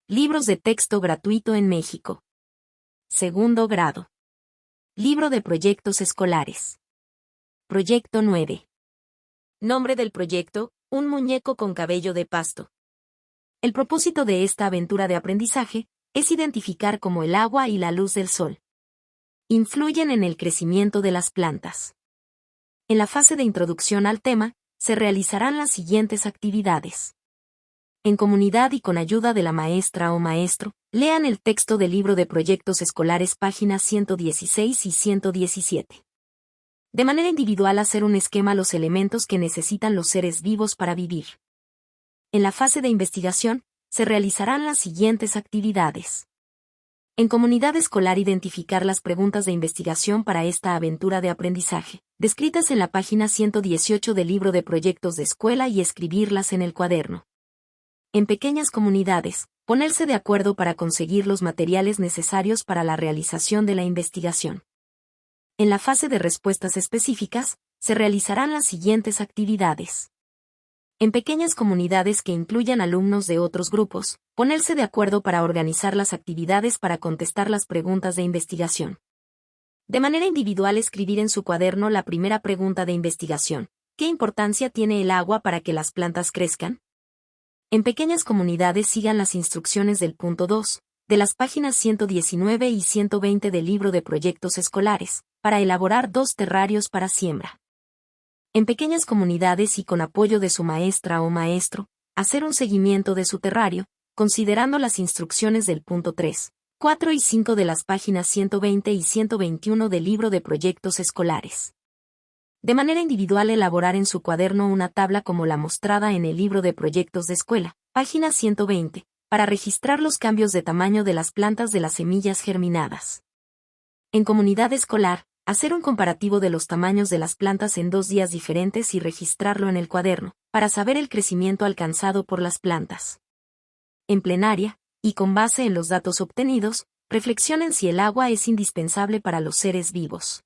Libros de texto gratuito en México. Segundo grado. Libro de proyectos escolares. Proyecto 9. Nombre del proyecto: un muñeco con cabello de pasto. El propósito de esta aventura de aprendizaje es identificar cómo el agua y la luz del sol influyen en el crecimiento de las plantas. En la fase de introducción al tema, se realizarán las siguientes actividades. En comunidad y con ayuda de la maestra o maestro, lean el texto del libro de proyectos escolares páginas 116 y 117. De manera individual, hacer un esquema los elementos que necesitan los seres vivos para vivir. En la fase de investigación, se realizarán las siguientes actividades. En comunidad escolar, identificar las preguntas de investigación para esta aventura de aprendizaje, descritas en la página 118 del libro de proyectos de escuela, y escribirlas en el cuaderno. En pequeñas comunidades, ponerse de acuerdo para conseguir los materiales necesarios para la realización de la investigación. En la fase de respuestas específicas, se realizarán las siguientes actividades. En pequeñas comunidades que incluyan alumnos de otros grupos, ponerse de acuerdo para organizar las actividades para contestar las preguntas de investigación. De manera individual, escribir en su cuaderno la primera pregunta de investigación: ¿qué importancia tiene el agua para que las plantas crezcan? En pequeñas comunidades, sigan las instrucciones del punto 2, de las páginas 119 y 120 del libro de proyectos escolares, para elaborar 2 terrarios para siembra. En pequeñas comunidades y con apoyo de su maestra o maestro, hacer un seguimiento de su terrario, considerando las instrucciones del punto 3, 4 y 5 de las páginas 120 y 121 del libro de proyectos escolares. De manera individual, elaborar en su cuaderno una tabla como la mostrada en el libro de proyectos de escuela, página 120, para registrar los cambios de tamaño de las plantas de las semillas germinadas. En comunidad escolar, hacer un comparativo de los tamaños de las plantas en 2 días diferentes y registrarlo en el cuaderno, para saber el crecimiento alcanzado por las plantas. En plenaria, y con base en los datos obtenidos, reflexionen si el agua es indispensable para los seres vivos.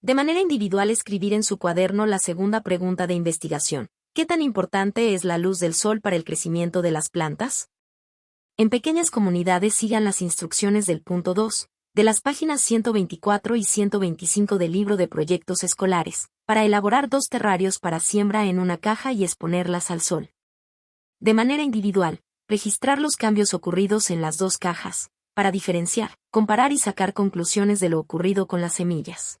De manera individual, escribir en su cuaderno la segunda pregunta de investigación: ¿qué tan importante es la luz del sol para el crecimiento de las plantas? En pequeñas comunidades, sigan las instrucciones del punto 2, de las páginas 124 y 125 del libro de proyectos escolares, para elaborar 2 terrarios para siembra en una caja y exponerlas al sol. De manera individual, registrar los cambios ocurridos en las 2 cajas, para diferenciar, comparar y sacar conclusiones de lo ocurrido con las semillas.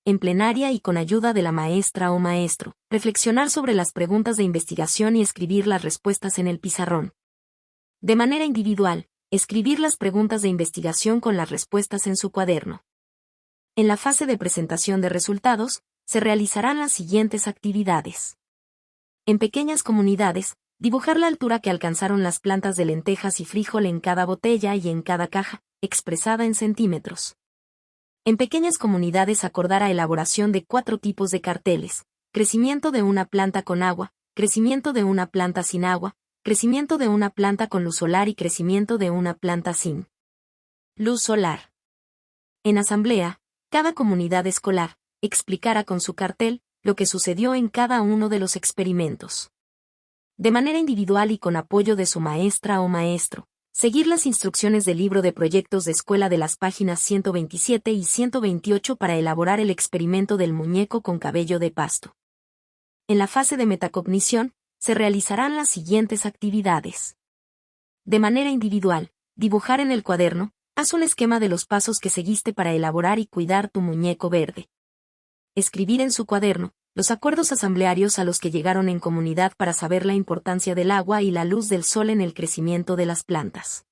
En plenaria y con ayuda de la maestra o maestro, reflexionar sobre las preguntas de investigación y escribir las respuestas en el pizarrón. De manera individual, escribir las preguntas de investigación con las respuestas en su cuaderno. En la fase de presentación de resultados, se realizarán las siguientes actividades. En pequeñas comunidades, dibujar la altura que alcanzaron las plantas de lentejas y frijol en cada botella y en cada caja, expresada en centímetros. En pequeñas comunidades, acordar a elaboración de 4 tipos de carteles: crecimiento de una planta con agua, crecimiento de una planta sin agua, crecimiento de una planta con luz solar y crecimiento de una planta sin luz solar. En asamblea, cada comunidad escolar explicará con su cartel lo que sucedió en cada uno de los experimentos. De manera individual y con apoyo de su maestra o maestro, seguir las instrucciones del libro de proyectos de escuela de las páginas 127 y 128 para elaborar el experimento del muñeco con cabello de pasto. En la fase de metacognición, se realizarán las siguientes actividades. De manera individual, dibujar en el cuaderno: haz un esquema de los pasos que seguiste para elaborar y cuidar tu muñeco verde. Escribir en su cuaderno los acuerdos asamblearios a los que llegaron en comunidad para saber la importancia del agua y la luz del sol en el crecimiento de las plantas.